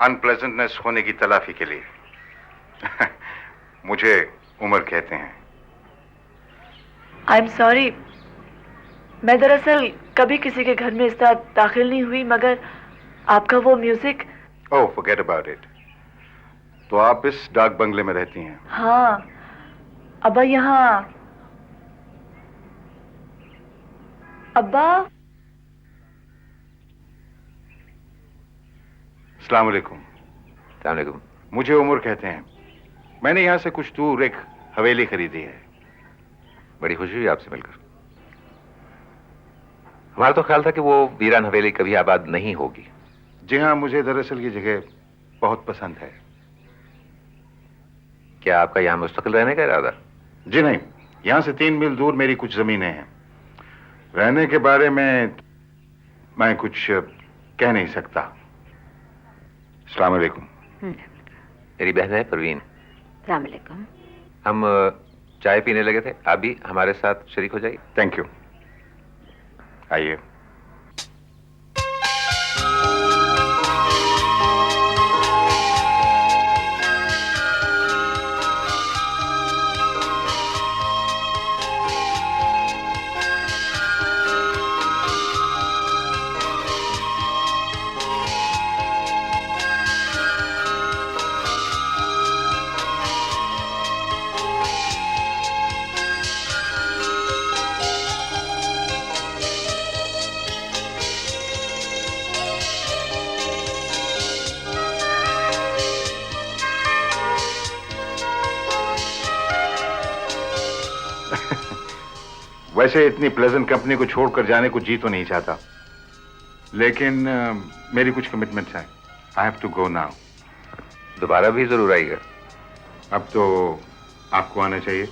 Unpleasantness होने की तलाफी के लिए। मुझे उमर कहते हैं। आई एम सॉरी, मैं दरअसल कभी किसी के घर में इस तरह दाखिल नहीं हुई, मगर आपका वो music. Oh, forget about it. तो आप इस डाक बंगले में रहती हैं? हाँ, अब्बा यहाँ। अब्बा। अस्सलाम वालेकुम। अस्सलाम वालेकुम। मुझे उमर कहते हैं। मैंने यहाँ से कुछ दूर एक हवेली खरीदी है। बड़ी खुशी हुई आपसे मिलकर। हमारा तो ख्याल था कि वो वीरान हवेली कभी आबाद नहीं होगी। जी हाँ, मुझे दरअसल ये जगह बहुत पसंद है। क्या आपका यहाँ मुस्तकिल रहने का इरादा? जी नहीं, यहाँ से 3 मील दूर मेरी कुछ जमीनें हैं। रहने के बारे में मैं कुछ कह नहीं सकता। अस्सलाम वालेकुम। मेरी बहन है परवीन। अस्सलाम वालेकुम। हम चाय पीने लगे थे, आप भी हमारे साथ शरीक हो जाइए। Thank you. आइए। वैसे इतनी प्लेजेंट कंपनी को छोड़कर जाने को जी तो नहीं चाहता, लेकिन मेरी कुछ कमिटमेंट्स हैं। I have to go now. दोबारा भी जरूर आइएगा। अब तो आपको आना चाहिए।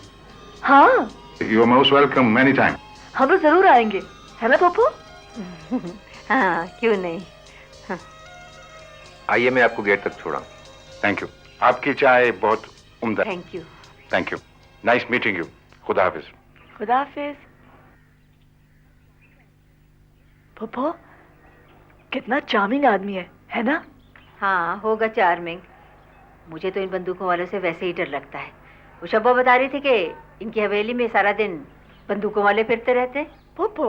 हाँ, you are most welcome many time. हम लोग जरूर आएंगे, है ना पप्पू? हाँ, क्यों नहीं। हाँ। आइए, मैं आपको गेट तक छोड़ा। Thank you. आपकी चाय बहुत उम्दा। Thank you. Thank you. Nice meeting you. खुदा हाफिज। खुदा हाफिज। पप्पू कितना चार्मिंग आदमी है ना? हाँ, होगा चार्मिंग। मुझे तो इन बंदूकों वालों से वैसे ही डर लगता है। वो शब्बा बता रही थी कि इनकी हवेली में सारा दिन बंदूकों वाले फिरते रहते। पप्पू,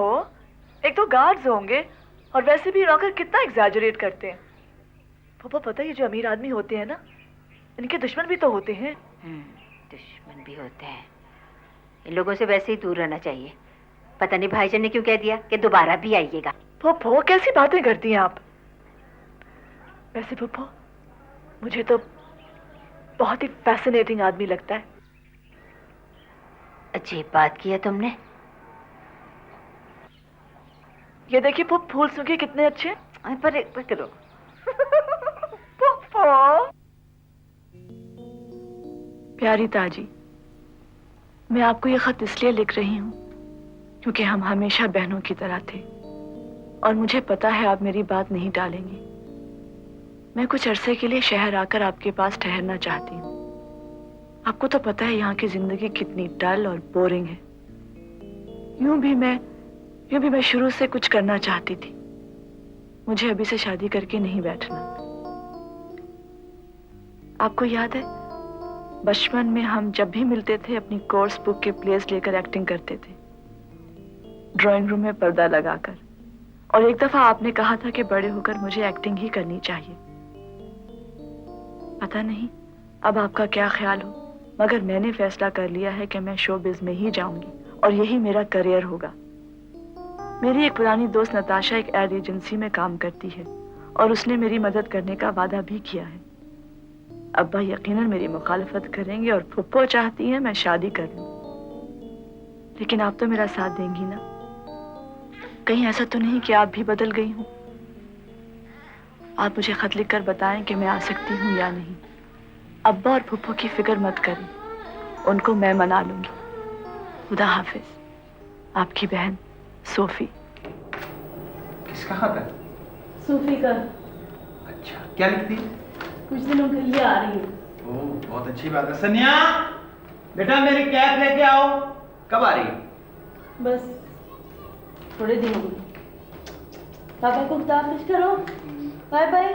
एक तो गार्ड्स होंगे और वैसे भी नौकर कितना एग्जैजरेट करते हैं। पप्पू पता है, ये जो अमीर आदमी होते हैं ना, इनके दुश्मन भी तो होते हैं। दुश्मन भी होते हैं। इन लोगों से वैसे ही दूर रहना चाहिए। पता नहीं भाईजान ने क्यों कह दिया कि दोबारा भी आइएगा। पप्पू कैसी बातें करती हैं आप? वैसे पप्पू मुझे तो बहुत ही फैसिनेटिंग आदमी लगता है। अजीब बात की है तुमने। ये देखिए पप्पू, फूल सूखे कितने अच्छे। पर करो। पप्पू। प्यारी ताजी, मैं आपको ये खत इसलिए लिख रही हूँ क्योंकि हम हमेशा बहनों की तरह थे और मुझे पता है आप मेरी बात नहीं टालेंगी। मैं कुछ अरसे के लिए शहर आकर आपके पास ठहरना चाहती हूँ। आपको तो पता है यहाँ की जिंदगी कितनी डल और बोरिंग है। यूं भी मैं शुरू से कुछ करना चाहती थी। मुझे अभी से शादी करके नहीं बैठना। आपको याद है, बचपन में हम जब भी मिलते थे अपनी कोर्स बुक के प्लेस लेकर एक्टिंग करते थे, ड्राइंग रूम में पर्दा लगाकर। और एक दफा आपने कहा था कि बड़े होकर मुझे एक्टिंग ही करनी चाहिए। पता नहीं अब आपका क्या ख्याल हो, मगर मैंने फैसला कर लिया है कि मैं शोबिज़ में ही जाऊंगी और यही मेरा करियर होगा। मेरी एक पुरानी दोस्त नताशा एक एड एजेंसी में काम करती है और उसने मेरी मदद करने का वादा भी किया है। अब्बा यकीनन मेरी मुखालफत करेंगे और फुप्पो चाहती है मैं शादी कर लूं, लेकिन आप तो मेरा साथ देंगी ना? कहीं ऐसा तो नहीं कि आप भी बदल गई हूं? आप मुझे खत लिखकर बताएं कि मैं आ सकती हूं या नहीं। अब्बा और फुप्पो की फिक्र मत करें, उनको मैं मना लूंगी। खुदा हाफिज। आपकी बहन सोफी। किसका खत है? सोफी का। अच्छा, क्या लिखती है? कुछ दिनों के लिए आ रही है। ओह, बहुत अच्छी बात है। सनिया, बेटा मेरी कैप लेके आओ। कब आ रही है? बस थोड़े दिन हो गए। पापा को खुदा हाफिज करो। Bye bye.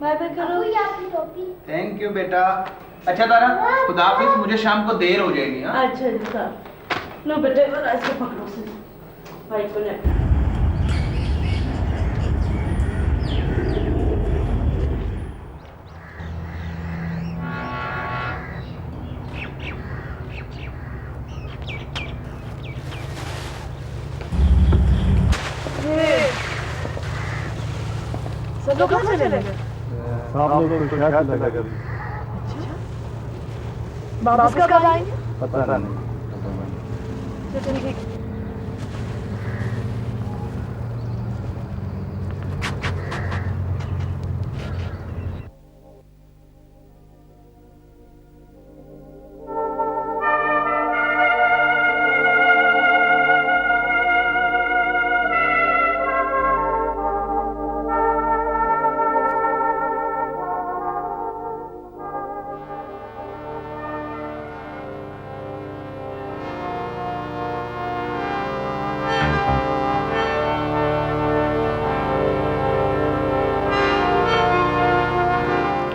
बाय बाय करो। थैंक यू बेटा। अच्छा तारा, खुदा हाफिज, मुझे शाम को देर हो जाएगी। हाँ अच्छा अच्छा, लो बेटे ऐसे पकड़ो से भाई को ले। सब लोग कहाँ चले गए? सब लोग तो शायद लगा कर वापस कब आएंगे? पता नहीं। ठीक है।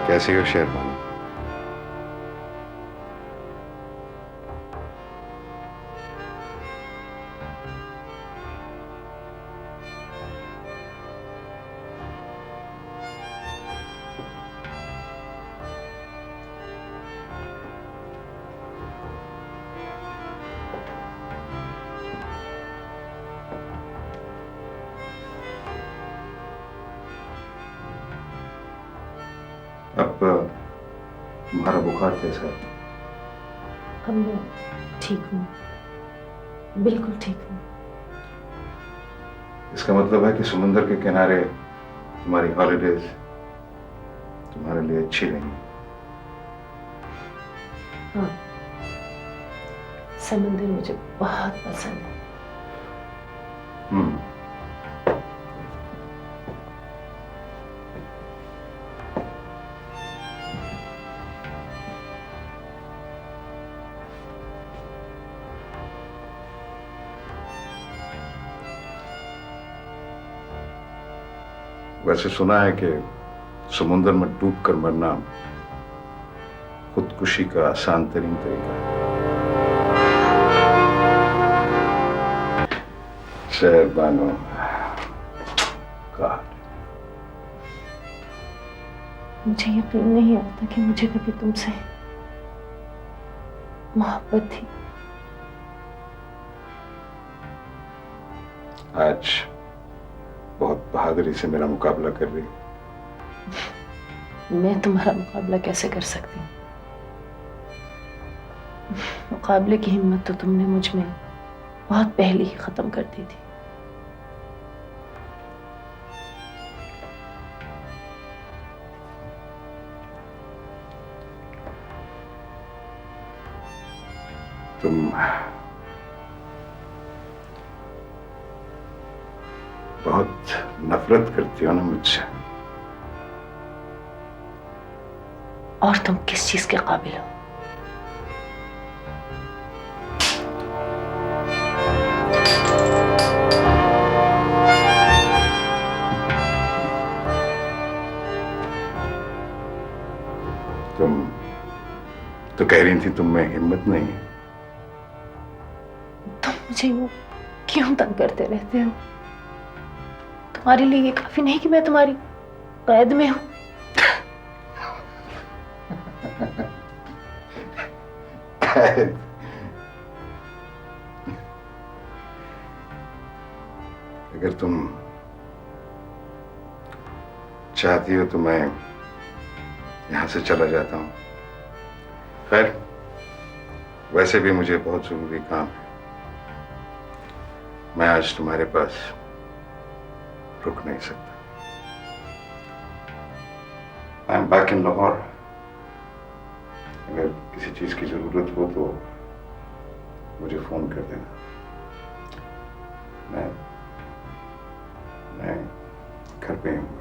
कैसी हो शेरबानो? अब तुम्हारा बुखार कैसा है? अब मैं ठीक हूँ, बिल्कुल ठीक हूँ। इसका मतलब है कि समुंदर के किनारे तुम्हारी हॉलिडेज तुम्हारे लिए अच्छी नहीं। हाँ, समुंदर मुझे बहुत पसंद है। वैसे सुना है कि समुंदर में डूबकर मरना खुदकुशी का आसान तरीन तरीका है। शेरबानो, मुझे यकीन नहीं आता कि मुझे कभी तुमसे मोहब्बत थी। आज बहुत बहादुरी से मेरा मुकाबला कर रही। मैं तुम्हारा मुकाबला कैसे कर सकती हूँ? मुकाबले की हिम्मत तो तुमने मुझ में बहुत पहले ही खत्म कर दी थी। तुम बहुत नफरत करती हो ना मुझसे। और तुम किस चीज के काबिल हो? तुम तो कह रही थी तुम में हिम्मत नहीं है। तुम मुझे यूं क्यों तंग करते रहते हो? तुम्हारे लिए ये काफी नहीं कि मैं तुम्हारी कैद में हूं? कैद? अगर तुम चाहती हो तो मैं यहां से चला जाता हूं। खैर, वैसे भी मुझे बहुत जरूरी काम है। मैं आज तुम्हारे पास रुक नहीं सकता। I am back in Lahore. अगर किसी चीज की जरूरत हो तो मुझे फोन कर देना। मैं घर पे ही हूँ।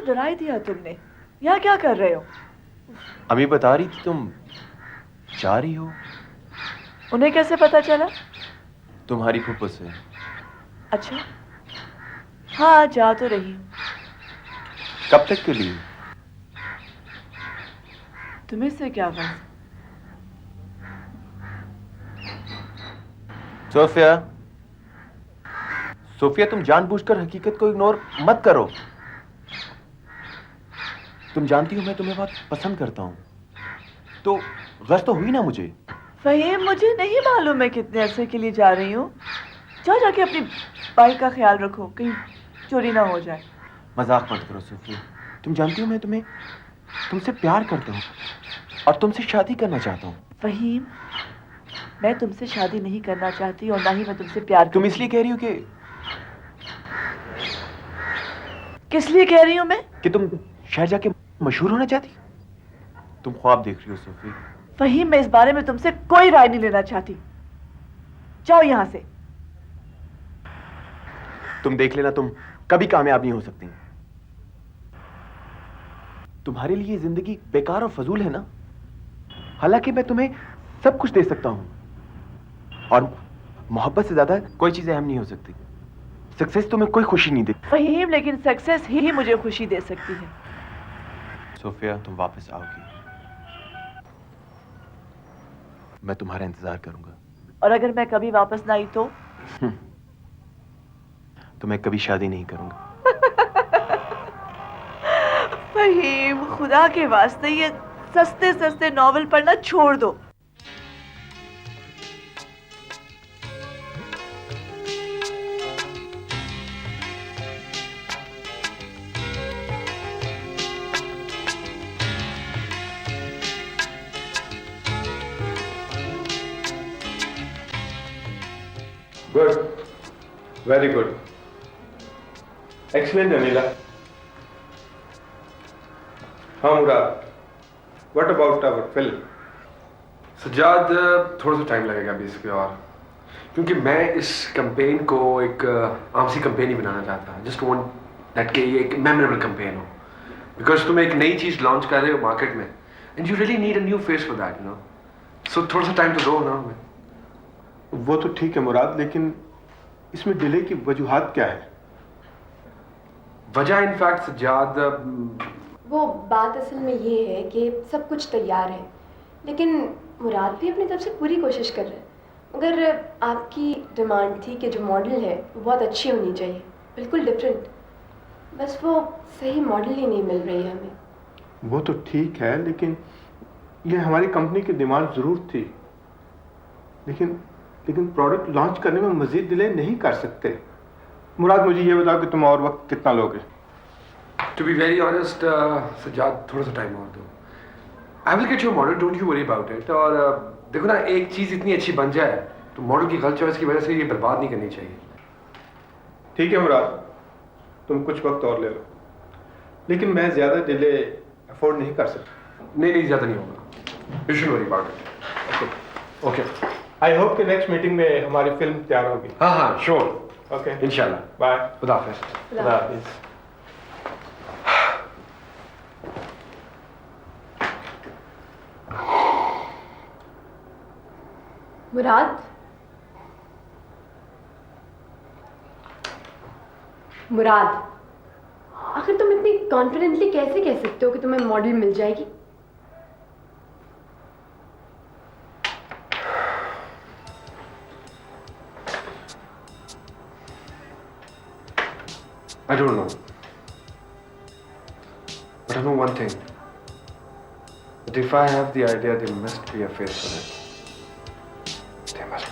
डरा ही दिया तुमने। यहाँ क्या कर रहे हो? अम्मी बता रही थी तुम जा रही हो। उन्हें कैसे पता चला? तुम्हारी फूफो से। अच्छा, हाँ जा तो रही हूँ। कब तक के लिए? तुम्हें से क्या बात? सोफिया, सोफिया तुम जानबूझकर हकीकत को इग्नोर मत करो। तुम जानती हो मैं तुम्हें बहुत पसंद करता हूं, तो गश तो हुई ना मुझे। फहीम, मुझे नहीं मालूम मैं कितने अरसे के लिए जा रही हूँ। जाओ जाके अपनी बाइक का ख्याल रखो, कहीं चोरी ना हो जाए। मजाक मत करो सोफिया, तुम जानती हो मैं तुमसे प्यार करता हूँ और तुमसे शादी करना चाहता हूँ। फहीम, मैं तुमसे शादी नहीं करना चाहती और ना ही मैं तुमसे प्यार। तुम इसलिए कह रही हो कि किस लिए कह रही हूँ मैं? कि तुम शहर जाके मशहूर होना चाहती? तुम ख्वाब देख रही हो सोफी। फहीम, मैं इस बारे में तुमसे कोई राय नहीं लेना चाहती। जाओ यहाँ से। तुम देख लेना, तुम कभी कामयाब नहीं हो सकती। तुम्हारे लिए जिंदगी बेकार और फजूल है ना। हालांकि मैं तुम्हें सब कुछ दे सकता हूं और मोहब्बत से ज्यादा कोई चीज अहम नहीं हो सकती। सक्सेस तुम्हें कोई खुशी नहीं देती फहीम, लेकिन सक्सेस ही मुझे खुशी दे सकती है। सोफिया, तुम वापस आओगी, मैं तुम्हारा इंतजार करूंगा। और अगर मैं कभी वापस ना आई तो मैं कभी शादी नहीं करूंगा। फहीम, खुदा के वास्ते ये सस्ते सस्ते नॉवेल पढ़ना छोड़ दो। Good. Very good. Excellent, Jamila. हाँ मुराद, What about our film? Sajjad, थोड़ा सा टाइम लगेगा अभी इस पे, और क्योंकि मैं इस कैंपेन को एक आम सी कैंपेन ही बनाना चाहता हूँ। जस्ट वांट दैट कि ये एक मेमोरेबल कैंपेन हो, बिकॉज तुम एक नई चीज़ लॉन्च कर रहे हो मार्केट में and you really need a new face for that, you know. So थोड़ा सा टाइम तो दो ना हमें। वो तो ठीक है मुराद, लेकिन इसमें डिले की वजूहात क्या है? वजह इनफैक्ट सज्जाद, वो बात असल में ये है कि सब कुछ तैयार है, लेकिन मुराद भी अपनी तरफ से पूरी कोशिश कर रहे हैं। मगर आपकी डिमांड थी कि जो मॉडल है वो बहुत अच्छी होनी चाहिए, बिल्कुल डिफरेंट। बस वो सही मॉडल ही नहीं मिल रही है हमें। वो तो ठीक है, लेकिन ये हमारी कंपनी की डिमांड ज़रूर थी, लेकिन प्रोडक्ट लॉन्च करने में मज़ीद डिले नहीं कर सकते। मुराद, मुझे ये बताओ कि तुम और वक्त कितना लोगे? To be very honest Sajjad, थोड़ा सा टाइम और दो। I will get your model, don't you worry about it. और देखो ना, एक चीज़ इतनी अच्छी बन जाए तो मॉडल की गलत चॉइस की वजह से ये बर्बाद नहीं करनी चाहिए। ठीक है मुराद, तुम कुछ वक्त और ले लो, लेकिन मैं ज़्यादा डिले अफोर्ड नहीं कर सकता। नहीं, ज़्यादा नहीं होगा। You should worry about it. Okay, I hope कि नेक्स्ट मीटिंग में हमारी फिल्म तैयार होगी। हाँ, श्योर। ओके, इंशाल्लाह। बाय। खुदा हाफिज़। खुदा हाफिज़। मुराद, आखिर तुम इतनी कॉन्फिडेंटली कैसे कह सकते हो कि तुम्हें मॉडल मिल जाएगी? I don't know. But I know one thing. That if I have the idea, there must be a face for it. There must be.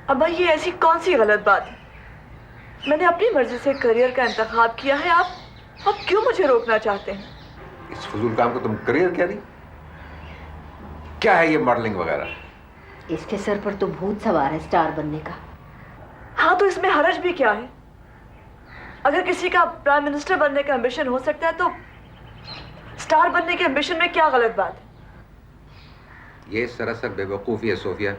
अब्बा, ये ऐसी कौन सी गलत बात है? मैंने अपनी मर्जी से करियर का इंतखाब किया है, आप क्यों मुझे रोकना चाहते हैं? इस फजूल काम को तुम करियर कह रही? क्या है ये मॉडलिंग वगैरह? इसके सर पर तो भूत सवार है स्टार बनने का। हाँ, तो इसमें हरज भी क्या है? अगर किसी का प्राइम मिनिस्टर बनने का एम्बिशन हो सकता है तो स्टार बनने के एम्बिशन में क्या गलत बात है? ये सरासर बेवकूफ़ी है सोफिया।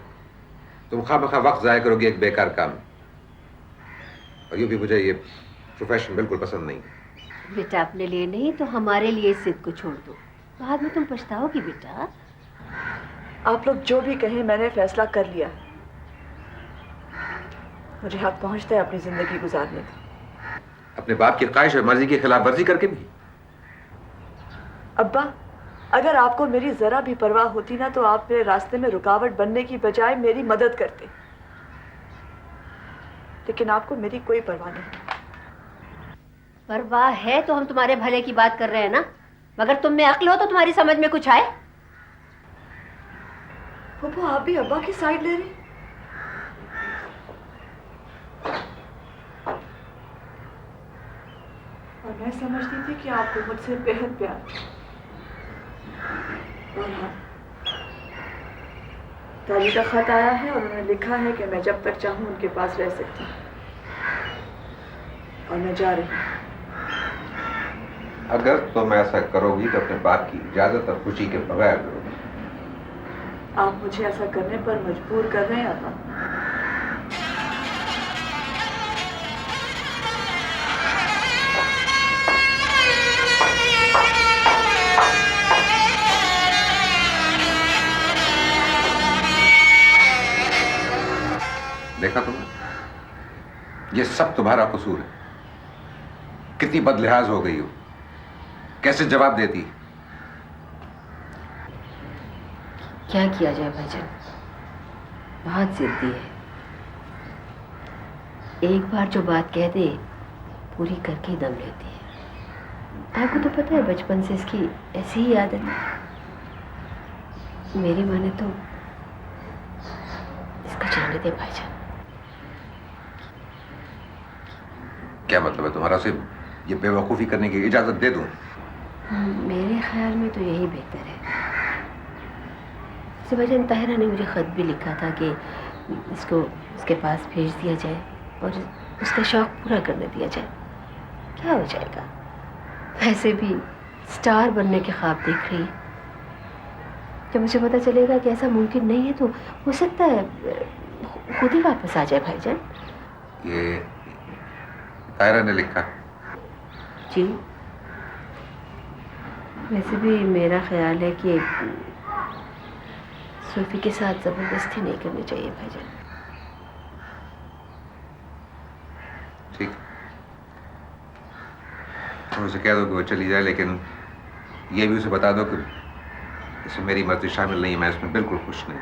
तुम खामखा वक्त ज़ाया करोगी एक बेकार काम में। और यूँ भी मुझे ये प्रोफेशन बिल्कुल पसंद नहीं। बेटा अपने लिए नहीं तो हमारे लिए इस जिद को छोड़ दो, बाद में तुम पछताओगी बेटा। आप लोग जो भी कहें, मैंने फैसला कर लिया। मुझे हक पहुंचता है अपनी जिंदगी गुजारने का। अपने बाप की ख्वाहिश और मर्जी की खिलाफ वर्जी करके भी? अब्बा, अगर आपको मेरी जरा भी परवाह होती ना तो आप मेरे रास्ते में रुकावट बनने की बजाय मेरी मदद करते, लेकिन आपको मेरी कोई परवाह नहीं। परवाह है तो हम तुम्हारे भले की बात कर रहे हैं ना, मगर तुम में अक्ल हो तो तुम्हारी समझ में कुछ आए? पप्पू, आप भी अब्बा की साइड ले रही? और मैं समझती थी कि आपको मुझसे बेहद प्यार है। और हाँ, दादी का खत आया है और उन्होंने लिखा है कि मैं जब तक चाहूँ उनके पास रह सकती हूँ। और मैं जा रही हूँ। अगर तुम ऐसा करोगी तो अपने बाप की इजाजत और खुशी के बगैर करोगी। आप मुझे ऐसा करने पर मजबूर कर रहे हैं अब्बा। देखा तुमने, ये सब तुम्हारा कसूर है। कितनी बदलिहाज हो गई हो, कैसे जवाब देती। क्या किया जाए भाईजान, बहुत जिद्दी है। एक बार जो बात कह दे पूरी करके ही दम लेती है। आपको तो पता है बचपन से इसकी ऐसी ही आदत है। मेरी माने तो इसको जाने दे भाईजान। क्या मतलब है तुम्हारा? सिर्फ ये बेवकूफ़ी करने की इजाज़त दे दूं? मेरे ख्याल में तो यही बेहतर है। भाईजान, ताहिरा ने मुझे ख़त भी लिखा था कि इसको उसके पास भेज दिया जाए और उसका शौक़ पूरा करने दिया जाए। क्या हो जाएगा, वैसे भी स्टार बनने के ख्वाब देख रही है। जब मुझे पता चलेगा कि ऐसा मुमकिन नहीं है तो हो सकता है खुद ही वापस आ जाए भाईजान। ये ताहिरा ने लिखा? जी, वैसे भी मेरा ख्याल है कि सोफी के साथ ज़बरदस्ती नहीं करनी चाहिए भाईजान। ठीक, तुम उसे कह दो कि वो चली जाए, लेकिन ये भी उसे बता दो कि इसमें मेरी मर्जी शामिल नहीं है। मैं इसमें बिल्कुल खुश नहीं।